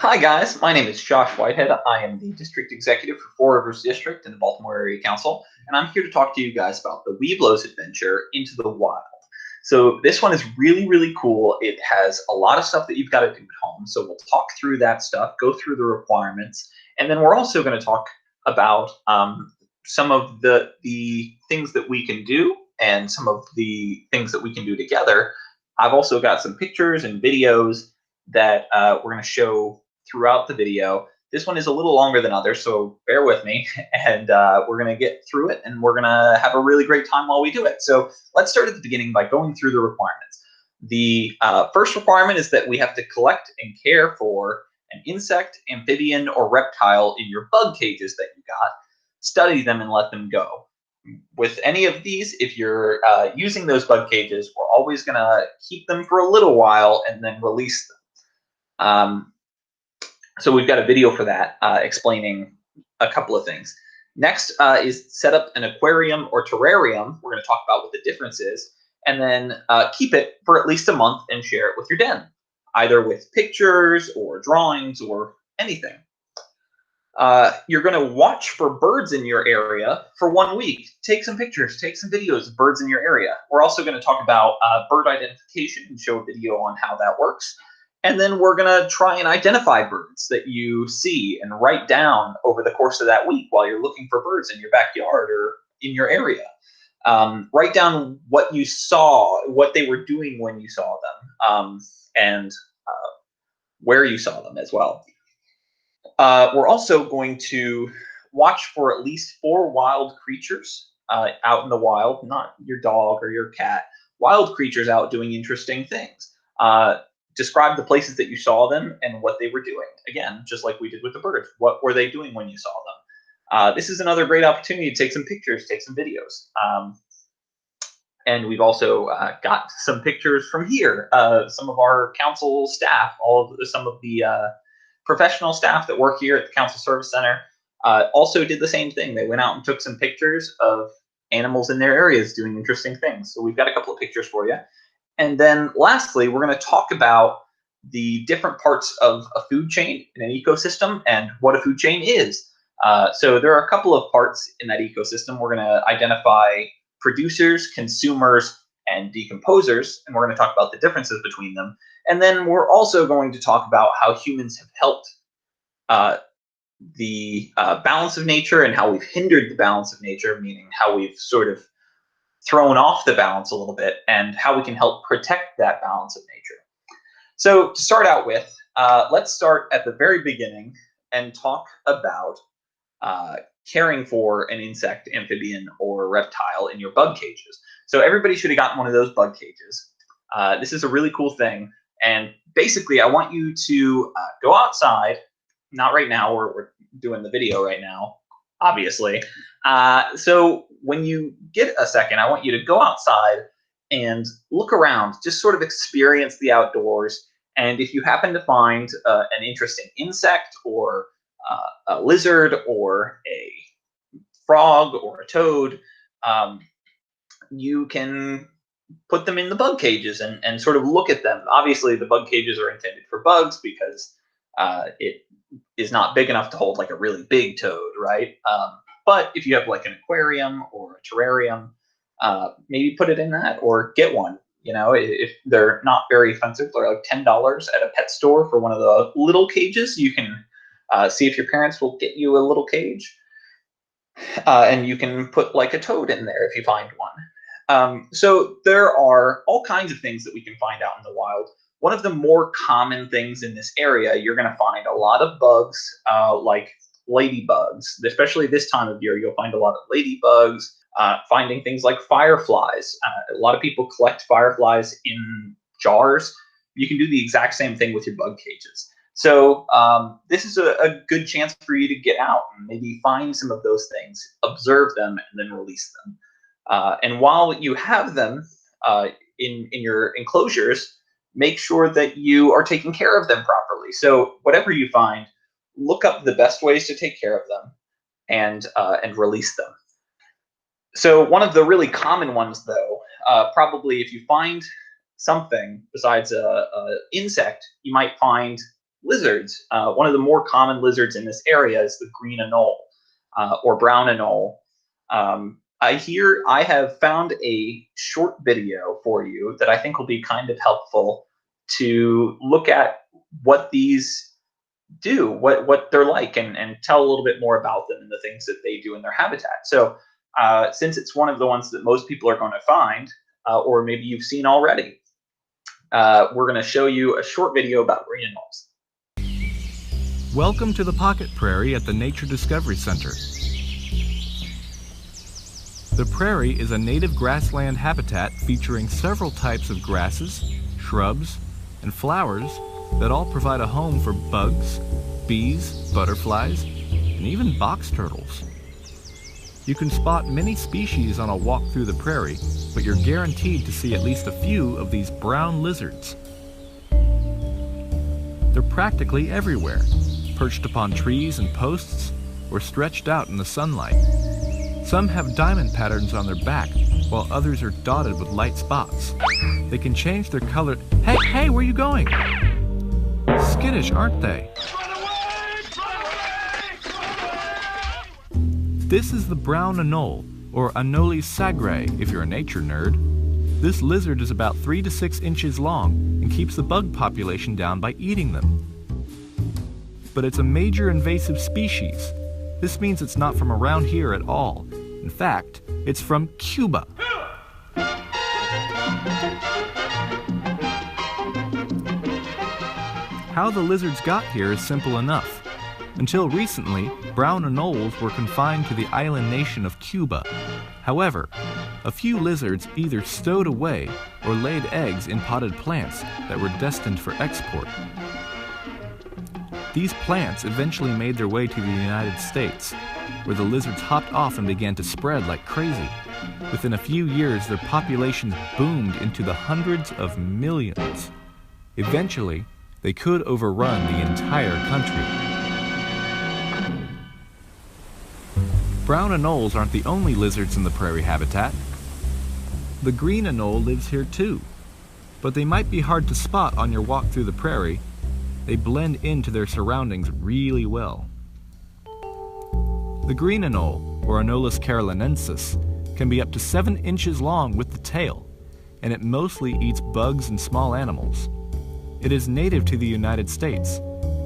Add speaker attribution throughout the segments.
Speaker 1: Hi guys, my name is Josh Whitehead. I am the District Executive for Four Rivers District in the Baltimore Area Council, and I'm here to talk to you guys about the WEBELOS adventure Into the Wild. So this one is really cool. It has a lot of stuff that you've got to do at home, so we'll talk through that stuff, go through the requirements, and then we're also going to talk about some of the things that we can do and some of the things that we can do together. I've also got some pictures and videos that we're going to show throughout the video. This one is a little longer than others, so bear with me, and we're going to get through it, and we're going to have a really great time while we do it. So let's start at the beginning by going through the requirements. The first requirement is that we have to collect and care for an insect, amphibian, or reptile in your bug cages that you got, study them, and let them go. With any of these, if you're using those bug cages, we're always going to keep them for a little while and then release them. So we've got a video for that explaining a couple of things. Next is set up an aquarium or terrarium. We're going to talk about what the difference is, and then keep it for at least a month and share it with your den, either with pictures or drawings or anything. You're going to watch for birds in your area for 1 week. Take some pictures, take some videos of birds in your area. We're also going to talk about bird identification and show a video on how that works. And then we're going to try and identify birds that you see and write down over the course of that week while you're looking for birds in your backyard or in your area. Write down what you saw, what they were doing when you saw them, and where you saw them as well. We're also going to watch for at least 4 wild creatures out in the wild, not your dog or your cat, wild creatures out doing interesting things. Describe the places that you saw them and what they were doing. Again, just like we did with the birds. What were they doing when you saw them? This is another great opportunity to take some pictures, take some videos. And we've also got some pictures from here. Some of our council staff, some of the professional staff that work here at the Council Service Center also did the same thing. They went out and took some pictures of animals in their areas doing interesting things. So we've got a couple of pictures for you. And then lastly, we're going to talk about the different parts of a food chain in an ecosystem and what a food chain is. So there are a couple of parts in that ecosystem. We're going to identify producers, consumers, and decomposers, and we're going to talk about the differences between them. And then we're also going to talk about how humans have helped the balance of nature and how we've hindered the balance of nature, meaning how we've sort of thrown off the balance a little bit, and how we can help protect that balance of nature. So to start out with, let's start at the very beginning and talk about caring for an insect, amphibian, or reptile in your bug cages. So everybody should have gotten one of those bug cages. This is a really cool thing. And basically, I want you to go outside. Not right now, we're doing the video right now, obviously. So when you get a second, I want you to go outside and look around, just sort of experience the outdoors. And if you happen to find an interesting insect or a lizard or a frog or a toad, you can put them in the bug cages and sort of look at them. Obviously, the bug cages are intended for bugs because it is not big enough to hold like a really big toad, right? But if you have like an aquarium or a terrarium, maybe put it in that or get one. You know, if they're not very expensive, they're like $10 at a pet store for one of the little cages. You can see if your parents will get you a little cage, and you can put like a toad in there if you find one. So there are all kinds of things that we can find out in the wild. One of the more common things in this area, you're going to find a lot of bugs like ladybugs. Especially this time of year, you'll find a lot of ladybugs, finding things like fireflies. A lot of people collect fireflies in jars. You can do the exact same thing with your bug cages. So this is a good chance for you to get out and maybe find some of those things, observe them, and then release them. And while you have them in your enclosures, make sure that you are taking care of them properly. So whatever you find, look up the best ways to take care of them and release them. So one of the really common ones, though, probably if you find something besides a insect, you might find lizards. One of the more common lizards in this area is the green anole or brown anole. I have found a short video for you that I think will be kind of helpful to look at what these do, what they're like, and tell a little bit more about them and the things that they do in their habitat. So since it's one of the ones that most people are going to find, or maybe you've seen already, we're going to show you a short video about green anoles.
Speaker 2: Welcome to the Pocket Prairie at the Nature Discovery Center. The prairie is a native grassland habitat featuring several types of grasses, shrubs, and flowers that all provide a home for bugs, bees, butterflies, and even box turtles. You can spot many species on a walk through the prairie, but you're guaranteed to see at least a few of these brown lizards. They're practically everywhere, perched upon trees and posts, or stretched out in the sunlight. Some have diamond patterns on their back, while others are dotted with light spots. They can change their color. Hey, where are you going? Skittish, aren't they? This is the brown anole, or Anolis sagre if you're a nature nerd. This lizard is about 3 to 6 inches long and keeps the bug population down by eating them. But it's a major invasive species. This means it's not from around here at all. In fact, it's from Cuba. How the lizards got here is simple enough. Until recently, brown anoles were confined to the island nation of Cuba. However, a few lizards either stowed away or laid eggs in potted plants that were destined for export. These plants eventually made their way to the United States, where the lizards hopped off and began to spread like crazy. Within a few years, their populations boomed into the hundreds of millions. Eventually, they could overrun the entire country. Brown anoles aren't the only lizards in the prairie habitat. The green anole lives here too, but they might be hard to spot on your walk through the prairie. They blend into their surroundings really well. The green anole, or Anolis carolinensis, can be up to 7 inches long with the tail, and it mostly eats bugs and small animals. It is native to the United States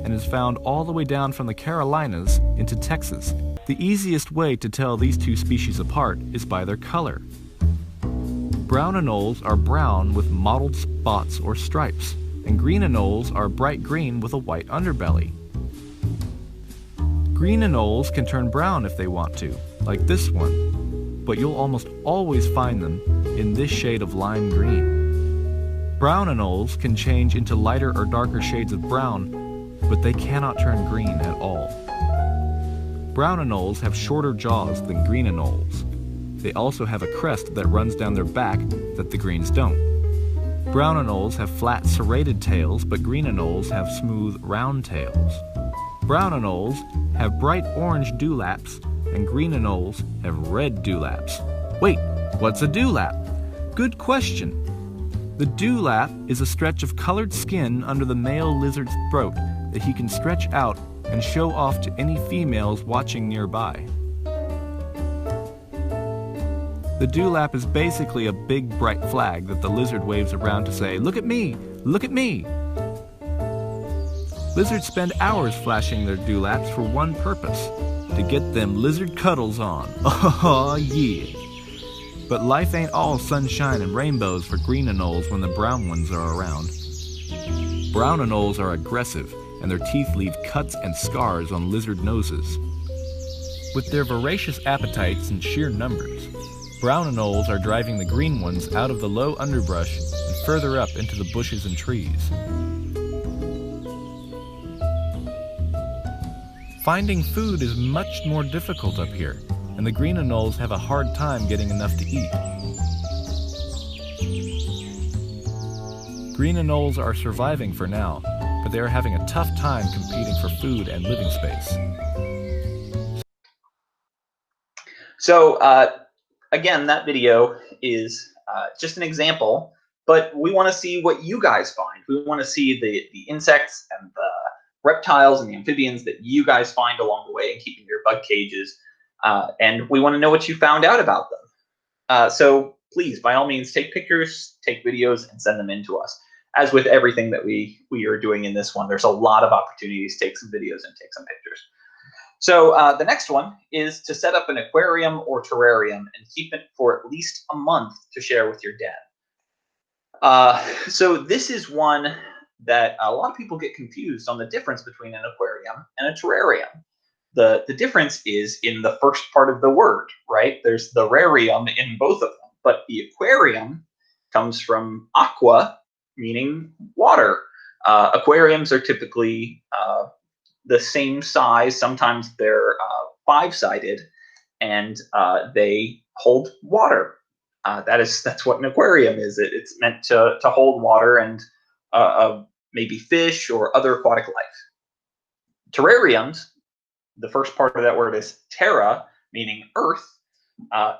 Speaker 2: and is found all the way down from the Carolinas into Texas. The easiest way to tell these two species apart is by their color. Brown anoles are brown with mottled spots or stripes, and green anoles are bright green with a white underbelly. Green anoles can turn brown if they want to, like this one, but you'll almost always find them in this shade of lime green. Brown anoles can change into lighter or darker shades of brown, but they cannot turn green at all. Brown anoles have shorter jaws than green anoles. They also have a crest that runs down their back that the greens don't. Brown anoles have flat serrated tails, but green anoles have smooth round tails. Brown anoles have bright orange dewlaps, and green anoles have red dewlaps. Wait, what's a dewlap? Good question. The dewlap is a stretch of colored skin under the male lizard's throat that he can stretch out and show off to any females watching nearby. The dewlap is basically a big bright flag that the lizard waves around to say, "Look at me! Look at me!" Lizards spend hours flashing their dewlaps for one purpose, to get them lizard cuddles on. Oh yeah! But life ain't all sunshine and rainbows for green anoles when the brown ones are around. Brown anoles are aggressive, and their teeth leave cuts and scars on lizard noses. With their voracious appetites and sheer numbers, brown anoles are driving the green ones out of the low underbrush and further up into the bushes and trees. Finding food is much more difficult up here, and the green anoles have a hard time getting enough to eat. Green anoles are surviving for now, but they are having a tough time competing for food and living space.
Speaker 1: So again, that video is just an example, but we want to see what you guys find. We want to see the insects and reptiles and the amphibians that you guys find along the way and keep in your bug cages. And we want to know what you found out about them. So please, by all means, take pictures, take videos, and send them in to us. As with everything that we are doing in this one, there's a lot of opportunities to take some videos and take some pictures. So the next one is to set up an aquarium or terrarium and keep it for at least a month to share with your den. So this is one that a lot of people get confused on the difference between an aquarium and a terrarium. The difference is in the first part of the word, right? There's the rarium in both of them, but the aquarium comes from aqua, meaning water. Aquariums are typically the same size. Sometimes they're five-sided, and they hold water. That's what an aquarium is. It's meant to hold water and maybe fish or other aquatic life. Terrariums, the first part of that word is terra, meaning earth,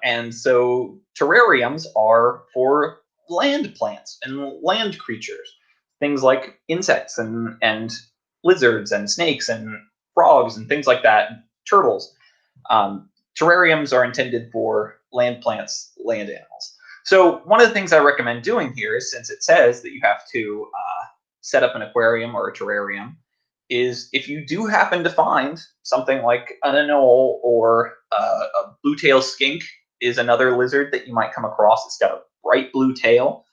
Speaker 1: and so terrariums are for land plants and land creatures, things like insects and lizards and snakes and frogs and things like that, turtles. Terrariums are intended for land plants, land animals. So one of the things I recommend doing here is, since it says that you have to set up an aquarium or a terrarium, is if you do happen to find something like an anole or a blue-tailed skink is another lizard that you might come across. It's got a bright blue tail,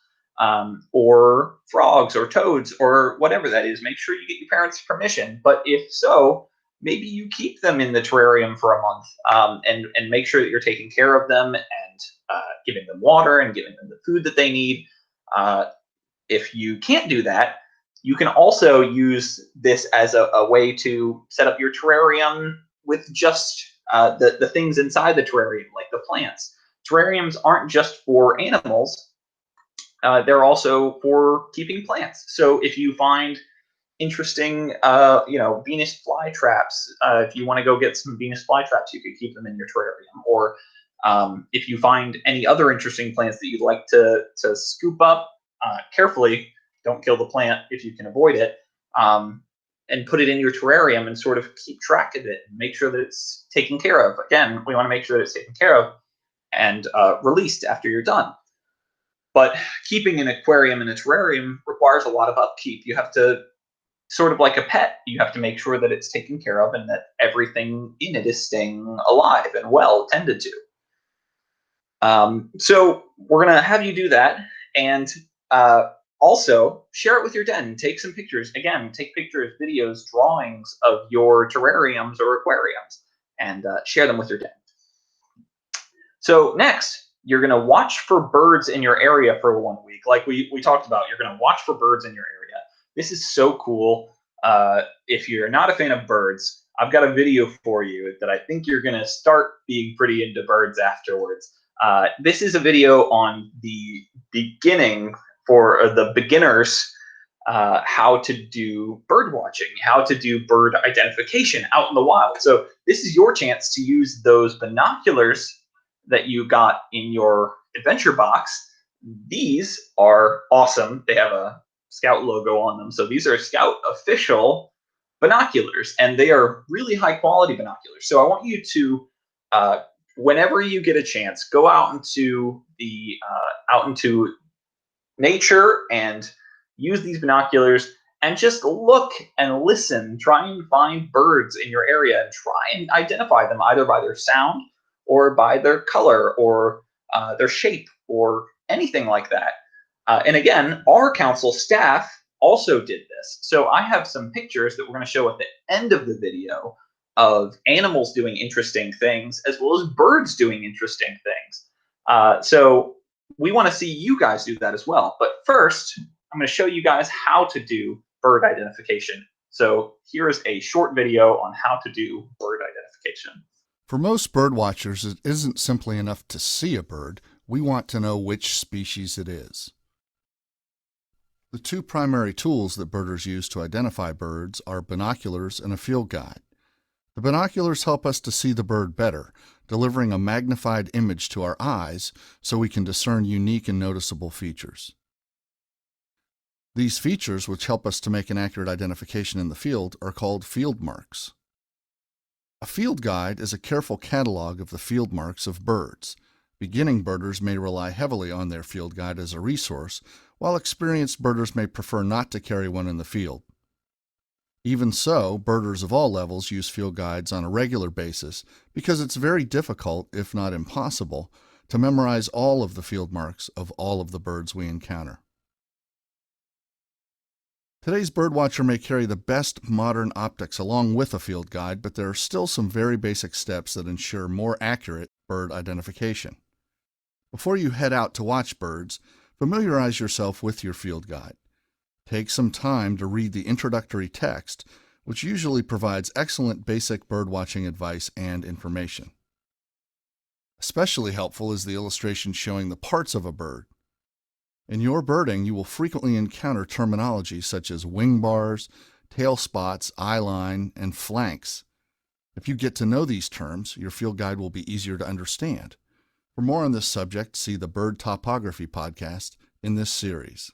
Speaker 1: or frogs or toads or whatever that is. Make sure you get your parents' permission. But if so, maybe you keep them in the terrarium for a month, and make sure that you're taking care of them and giving them water and giving them the food that they need. If you can't do that, you can also use this as a way to set up your terrarium with just the things inside the terrarium, like the plants. Terrariums aren't just for animals. They're also for keeping plants. So if you find interesting, Venus flytraps, if you want to go get some Venus flytraps, you could keep them in your terrarium. Or if you find any other interesting plants that you'd like to scoop up carefully, don't kill the plant if you can avoid it, and put it in your terrarium and sort of keep track of it and make sure that it's taken care of. Again, we want to make sure that it's taken care of and released after you're done. But keeping an aquarium and a terrarium requires a lot of upkeep. You have to, sort of like a pet, you have to make sure that it's taken care of and that everything in it is staying alive and well tended to. So we're going to have you do that, and also share it with your den. Take some pictures. Again, take pictures, videos, drawings of your terrariums or aquariums, and share them with your den. So next, you're going to watch for birds in your area for 1 week. Like we talked about, you're going to watch for birds in your area. This is so cool. If you're not a fan of birds, I've got a video for you that I think you're going to start being pretty into birds afterwards. This is a video on the beginning for the beginners, how to do bird watching, how to do bird identification out in the wild. So this is your chance to use those binoculars that you got in your adventure box. These are awesome. They have a Scout logo on them. So these are Scout official binoculars, and they are really high quality binoculars. So I want you to, whenever you get a chance, go out into nature and use these binoculars and just look and listen. Try and find birds in your area and try and identify them either by their sound or by their color or their shape or anything like that. And again, our council staff also did this. So I have some pictures that we're going to show at the end of the video of animals doing interesting things as well as birds doing interesting things. So we want to see you guys do that as well. But first, I'm going to show you guys how to do bird identification. So here is a short video on how to do bird identification.
Speaker 3: For most bird watchers, it isn't simply enough to see a bird. We want to know which species it is. The two primary tools that birders use to identify birds are binoculars and a field guide. The binoculars help us to see the bird better, delivering a magnified image to our eyes so we can discern unique and noticeable features. These features, which help us to make an accurate identification in the field, are called field marks. A field guide is a careful catalog of the field marks of birds. Beginning birders may rely heavily on their field guide as a resource, while experienced birders may prefer not to carry one in the field. Even so, birders of all levels use field guides on a regular basis because it's very difficult, if not impossible, to memorize all of the field marks of all of the birds we encounter. Today's birdwatcher may carry the best modern optics along with a field guide, but there are still some very basic steps that ensure more accurate bird identification. Before you head out to watch birds, familiarize yourself with your field guide. Take some time to read the introductory text, which usually provides excellent basic birdwatching advice and information. Especially helpful is the illustration showing the parts of a bird. In your birding, you will frequently encounter terminology such as wing bars, tail spots, eye line, and flanks. If you get to know these terms, your field guide will be easier to understand. For more on this subject, see the Bird Topography podcast in this series.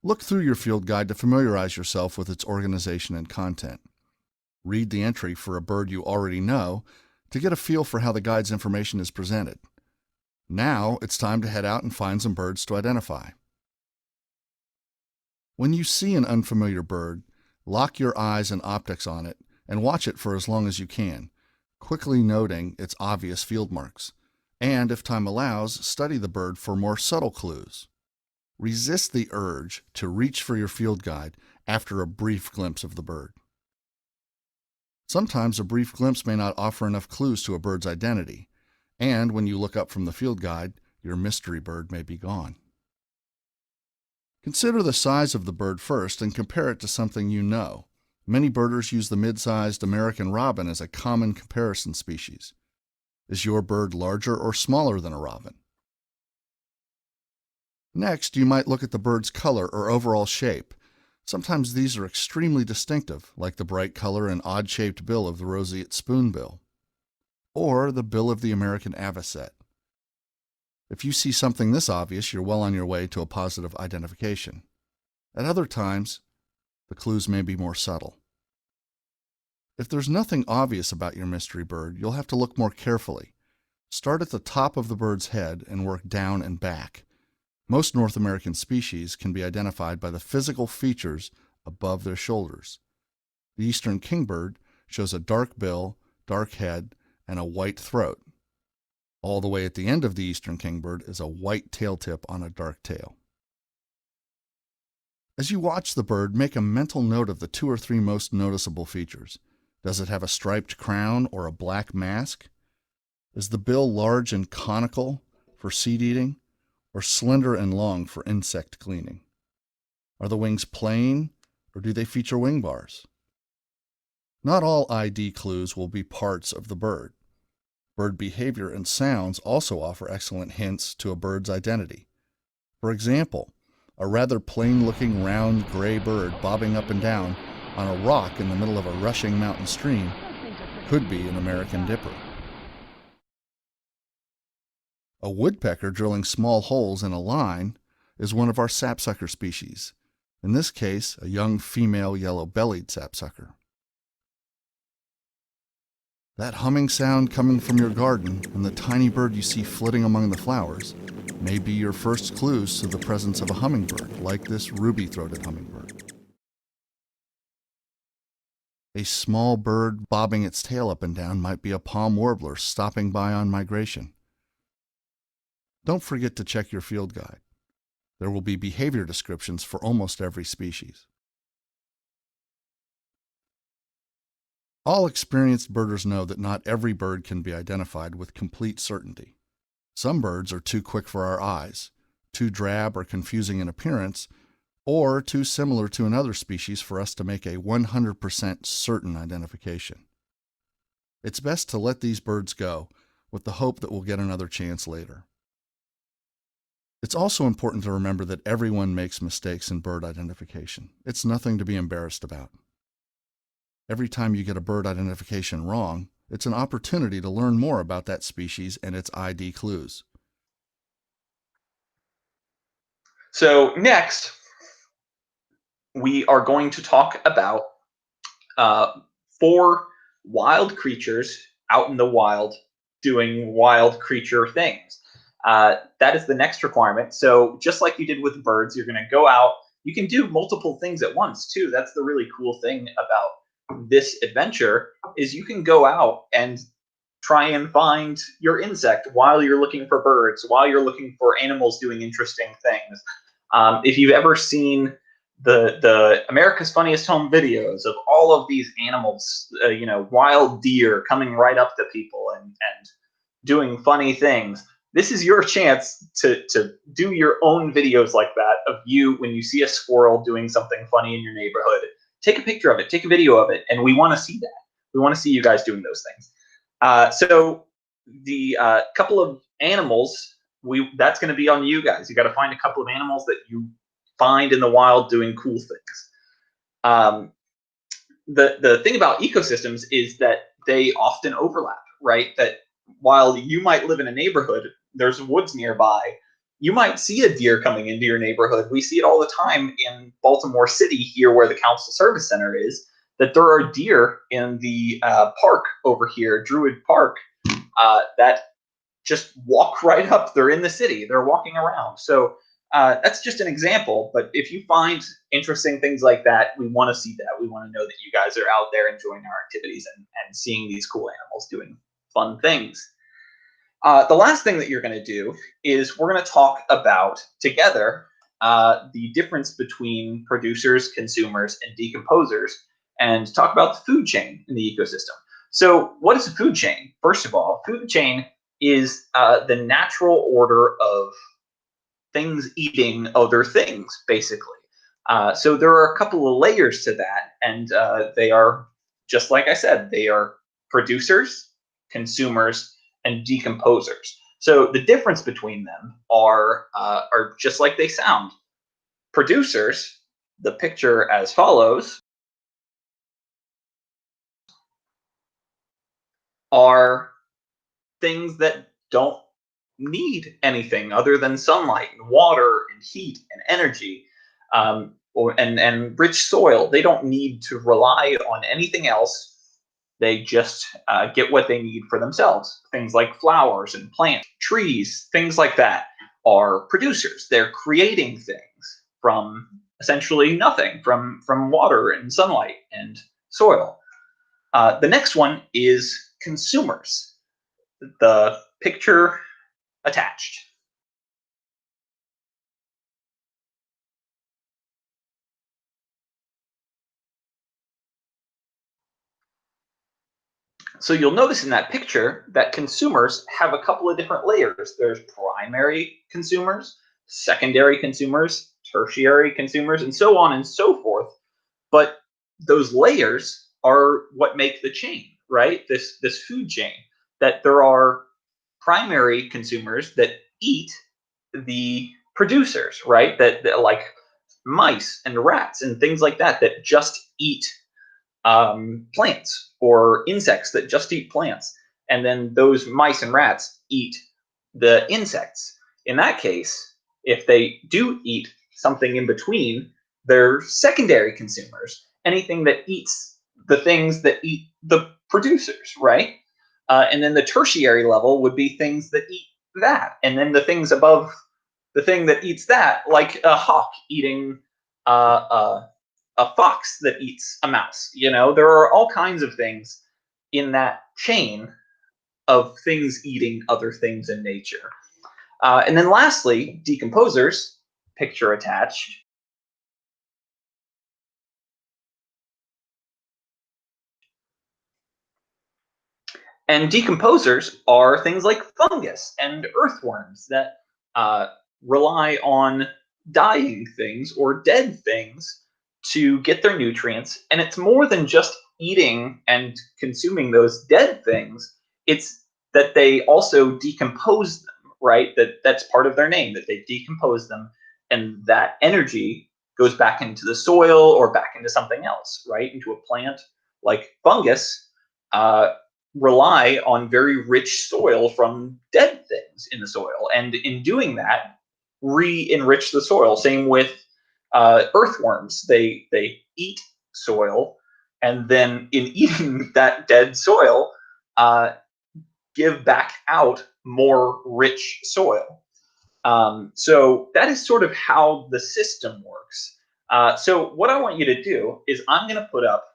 Speaker 3: Look through your field guide to familiarize yourself with its organization and content. Read the entry for a bird you already know to get a feel for how the guide's information is presented. Now it's time to head out and find some birds to identify. When you see an unfamiliar bird, lock your eyes and optics on it and watch it for as long as you can, quickly noting its obvious field marks. And if time allows, study the bird for more subtle clues. Resist the urge to reach for your field guide after a brief glimpse of the bird. Sometimes a brief glimpse may not offer enough clues to a bird's identity, and when you look up from the field guide, your mystery bird may be gone. Consider the size of the bird first and compare it to something you know. Many birders use the mid-sized American robin as a common comparison species. Is your bird larger or smaller than a robin? Next, you might look at the bird's color or overall shape. Sometimes these are extremely distinctive, like the bright color and odd-shaped bill of the roseate spoonbill, or the bill of the American avocet. If you see something this obvious, you're well on your way to a positive identification. At other times, the clues may be more subtle. If there's nothing obvious about your mystery bird, you'll have to look more carefully. Start at the top of the bird's head and work down and back. Most North American species can be identified by the physical features above their shoulders. The eastern kingbird shows a dark bill, dark head, and a white throat. All the way at the end of the eastern kingbird is a white tail tip on a dark tail. As you watch the bird, make a mental note of the 2 or 3 most noticeable features. Does it have a striped crown or a black mask? Is the bill large and conical for seed eating, or slender and long for insect cleaning? Are the wings plain, or do they feature wing bars? Not all ID clues will be parts of the bird. Bird behavior and sounds also offer excellent hints to a bird's identity. For example, a rather plain-looking round gray bird bobbing up and down on a rock in the middle of a rushing mountain stream could be an American dipper. A woodpecker drilling small holes in a line is one of our sapsucker species, in this case a young female yellow-bellied sapsucker. That humming sound coming from your garden and the tiny bird you see flitting among the flowers may be your first clues to the presence of a hummingbird, like this ruby-throated hummingbird. A small bird bobbing its tail up and down might be a palm warbler stopping by on migration. Don't forget to check your field guide. There will be behavior descriptions for almost every species. All experienced birders know that not every bird can be identified with complete certainty. Some birds are too quick for our eyes, too drab or confusing in appearance, or too similar to another species for us to make a 100% certain identification. It's best to let these birds go with the hope that we'll get another chance later. It's also important to remember that everyone makes mistakes in bird identification. It's nothing to be embarrassed about. Every time you get a bird identification wrong, it's an opportunity to learn more about that species and its ID clues.
Speaker 1: So next, we are going to talk about uh, 4 wild creatures out in the wild doing wild creature things. That is the next requirement. So just like you did with birds, you're going to go out. You can do multiple things at once too. That's the really cool thing about this adventure is you can go out and try and find your insect while you're looking for birds, while you're looking for animals doing interesting things. If you've ever seen the America's Funniest Home videos of all of these animals, wild deer coming right up to people and doing funny things, this is your chance to do your own videos like that of you when you see a squirrel doing something funny in your neighborhood. Take a picture of it, take a video of it, and we want to see that. We want to see you guys doing those things. So the couple of animals, that's going to be on you guys. You got to find a couple of animals that you find in the wild doing cool things. The thing about ecosystems is that they often overlap, right? That while you might live in a neighborhood, there's woods nearby. You might see a deer coming into your neighborhood. We see it all the time in Baltimore City here where the Council Service Center is, that there are deer in the park over here, Druid Park, that just walk right up. They're in the city. They're walking around. So that's just an example. But if you find interesting things like that, we want to see that. We want to know that you guys are out there enjoying our activities and seeing these cool animals doing fun things. The last thing that you're going to do is we're going to talk about together the difference between producers, consumers, and decomposers, and talk about the food chain in the ecosystem. So what is a food chain? First of all, food chain is the natural order of things eating other things, basically. So there are a couple of layers to that, and they are, just like I said, they are producers, consumers, and decomposers. So the difference between them are just like they sound. Producers, the picture as follows, are things that don't need anything other than sunlight and water and heat and energy, and rich soil. They don't need to rely on anything else. They just get what they need for themselves. Things like flowers and plants, trees, things like that are producers. They're creating things from essentially nothing, from water and sunlight and soil. The next one is consumers. The picture attached. So you'll notice in that picture that consumers have a couple of different layers. There's primary consumers, secondary consumers, tertiary consumers, and so on and so forth. But those layers are what make the chain, right? This food chain. That there are primary consumers that eat the producers, right? That like mice and rats and things like that that just eat plants, or insects that just eat plants. And then those mice and rats eat the insects. In that case, if they do eat something in between, they're secondary consumers. Anything that eats the things that eat the producers, right? And then the tertiary level would be things that eat that. And then the things above the thing that eats that, like a hawk eating a fox that eats a mouse. There are all kinds of things in that chain of things eating other things in nature. And then lastly, decomposers, picture attached. And decomposers are things like fungus and earthworms that rely on dying things or dead things to get their nutrients. And it's more than just eating and consuming those dead things. It's that they also decompose them, right? That's part of their name, that they decompose them, and that energy goes back into the soil or back into something else, right? Into a plant. Like fungus rely on very rich soil from dead things in the soil. And in doing that, re-enrich the soil. Same with earthworms. They eat soil, and then in eating that dead soil, give back out more rich soil. So that is sort of how the system works. So what I want you to do is I'm going to put up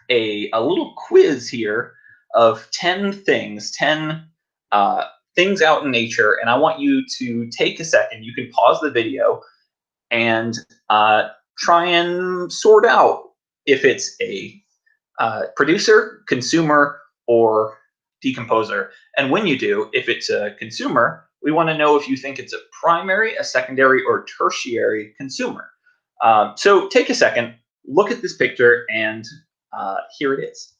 Speaker 1: a little quiz here of 10 things, 10 things out in nature, and I want you to take a second. You can pause the video and try and sort out if it's a producer, consumer, or decomposer. And when you do, if it's a consumer, we want to know if you think it's a primary, a secondary, or tertiary consumer. So take a second, look at this picture, and here it is.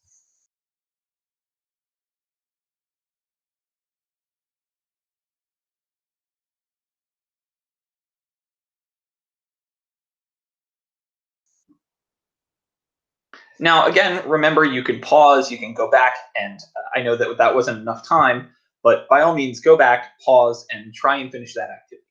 Speaker 1: Now, again, remember, you can pause, you can go back, and I know that that wasn't enough time, but by all means, go back, pause, and try and finish that activity.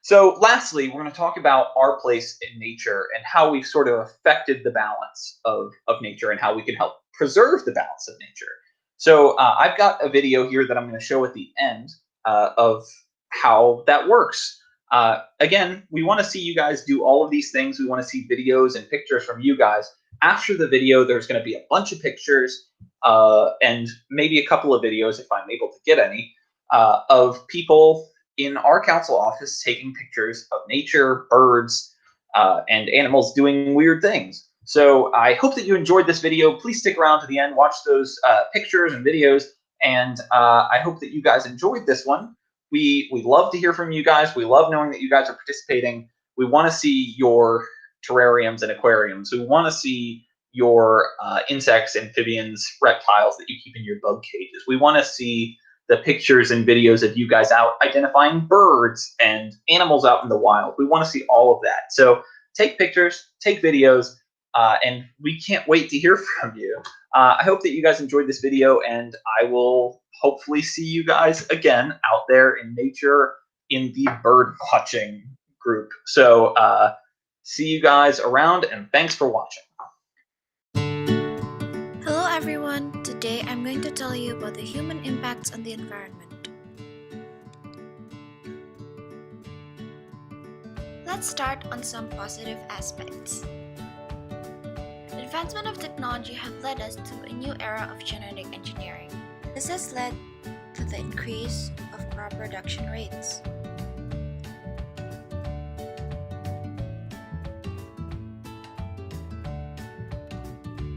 Speaker 1: So lastly, we're going to talk about our place in nature and how we've sort of affected the balance of nature and how we can help preserve the balance of nature. So I've got a video here that I'm going to show at the end of how that works. Again, we want to see you guys do all of these things. We want to see videos and pictures from you guys. After the video, there's going to be a bunch of pictures and maybe a couple of videos, if I'm able to get any, of people in our council office taking pictures of nature, birds, and animals doing weird things. So I hope that you enjoyed this video. Please stick around to the end, watch those pictures and videos, and I hope that you guys enjoyed this one. We love to hear from you guys. We love knowing that you guys are participating. We want to see your terrariums and aquariums. We want to see your insects, amphibians, reptiles that you keep in your bug cages. We want to see the pictures and videos of you guys out identifying birds and animals out in the wild. We want to see all of that. So take pictures, take videos, and we can't wait to hear from you. I hope that you guys enjoyed this video, and I will hopefully see you guys again out there in nature in the bird watching group. So see you guys around, and thanks for watching.
Speaker 4: Hello everyone, today I'm going to tell you about the human impacts on the environment. Let's start on some positive aspects. The advancement of technology have led us to a new era of genetic engineering. This has led to the increase of crop production rates.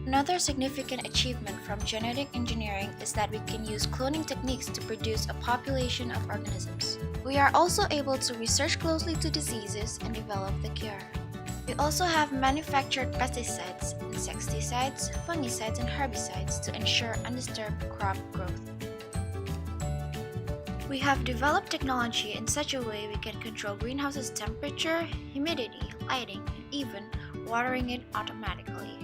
Speaker 4: Another significant achievement from genetic engineering is that we can use cloning techniques to produce a population of organisms. We are also able to research closely to diseases and develop the cure. We also have manufactured pesticides, insecticides, fungicides, and herbicides to ensure undisturbed crop growth. We have developed technology in such a way we can control greenhouse's temperature, humidity, lighting, and even watering it automatically.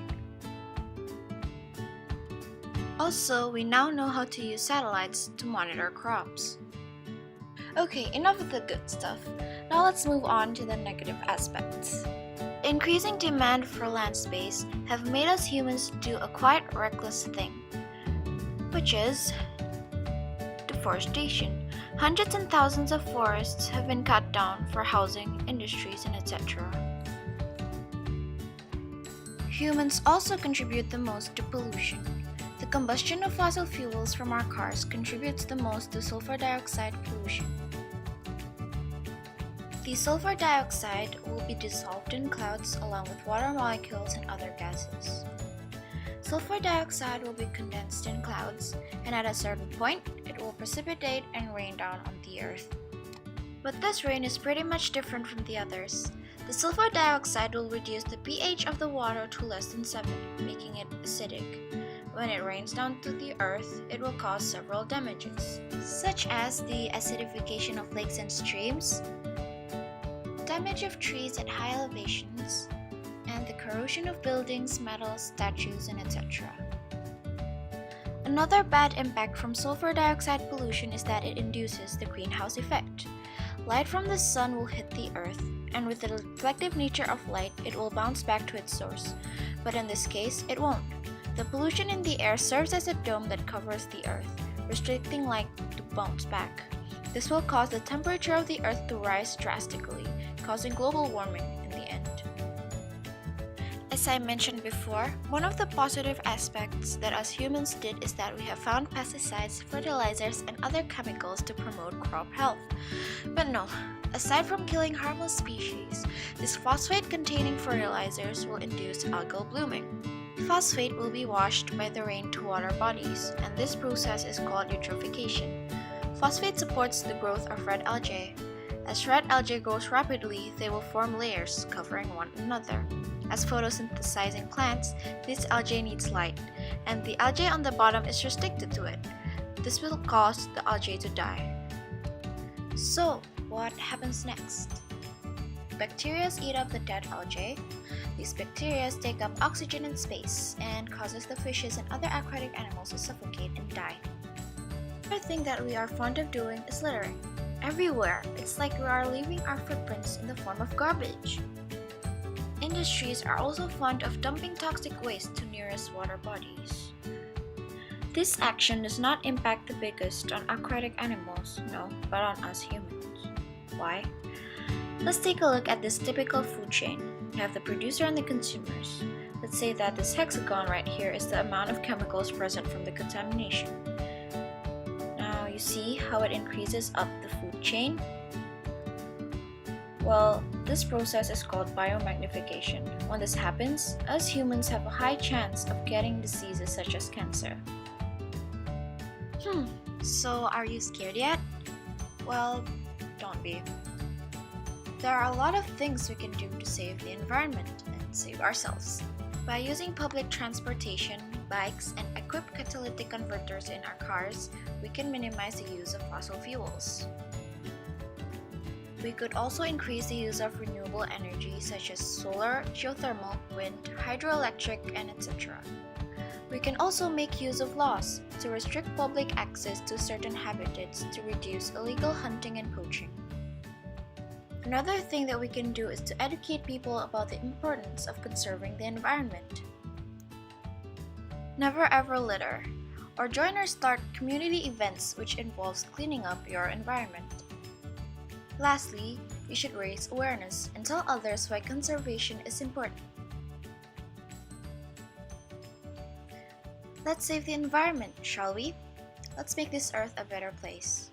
Speaker 4: Also, we now know how to use satellites to monitor crops. Okay, enough of the good stuff. Now let's move on to the negative aspects. The increasing demand for land space have made us humans do a quite reckless thing, which is deforestation. Hundreds and thousands of forests have been cut down for housing, industries, and etc. Humans also contribute the most to pollution. The combustion of fossil fuels from our cars contributes the most to sulfur dioxide pollution. The sulfur dioxide will be dissolved in clouds along with water molecules and other gases. Sulfur dioxide will be condensed in clouds, and at a certain point, it will precipitate and rain down on the earth. But this rain is pretty much different from the others. The sulfur dioxide will reduce the pH of the water to less than 7, making it acidic. When it rains down to the earth, it will cause several damages, such as the acidification of lakes and streams, damage of trees at high elevations, and the corrosion of buildings, metals, statues, and etc. Another bad impact from sulfur dioxide pollution is that it induces the greenhouse effect. Light from the sun will hit the earth, and with the reflective nature of light, it will bounce back to its source. But in this case, it won't. The pollution in the air serves as a dome that covers the earth, restricting light to bounce back. This will cause the temperature of the earth to rise drastically, causing global warming in the end. As I mentioned before, one of the positive aspects that us humans did is that we have found pesticides, fertilizers, and other chemicals to promote crop health. But no, aside from killing harmless species, these phosphate-containing fertilizers will induce algal blooming. Phosphate will be washed by the rain to water bodies, and this process is called eutrophication. Phosphate supports the growth of red algae. As red algae grows rapidly, they will form layers covering one another. As photosynthesizing plants, this algae needs light, and the algae on the bottom is restricted to it. This will cause the algae to die. So, what happens next? Bacteria eat up the dead algae. These bacteria take up oxygen in space and causes the fishes and other aquatic animals to suffocate and die. Another thing that we are fond of doing is littering. Everywhere, it's like we are leaving our footprints in the form of garbage. Industries are also fond of dumping toxic waste to nearest water bodies. This action does not impact the biggest on aquatic animals, no, but on us humans. Why? Let's take a look at this typical food chain. You have the producer and the consumers. Let's say that this hexagon right here is the amount of chemicals present from the contamination. Now you see how it increases up the food chain? Well, this process is called biomagnification. When this happens, us humans have a high chance of getting diseases such as cancer. So are you scared yet? Well, don't be. There are a lot of things we can do to save the environment and save ourselves. By using public transportation, bikes, and equipped catalytic converters in our cars, we can minimize the use of fossil fuels. We could also increase the use of renewable energy such as solar, geothermal, wind, hydroelectric, and etc. We can also make use of laws to restrict public access to certain habitats to reduce illegal hunting and poaching. Another thing that we can do is to educate people about the importance of conserving the environment. Never ever litter, or join or start community events which involves cleaning up your environment. Lastly, you should raise awareness and tell others why conservation is important. Let's save the environment, shall we? Let's make this earth a better place.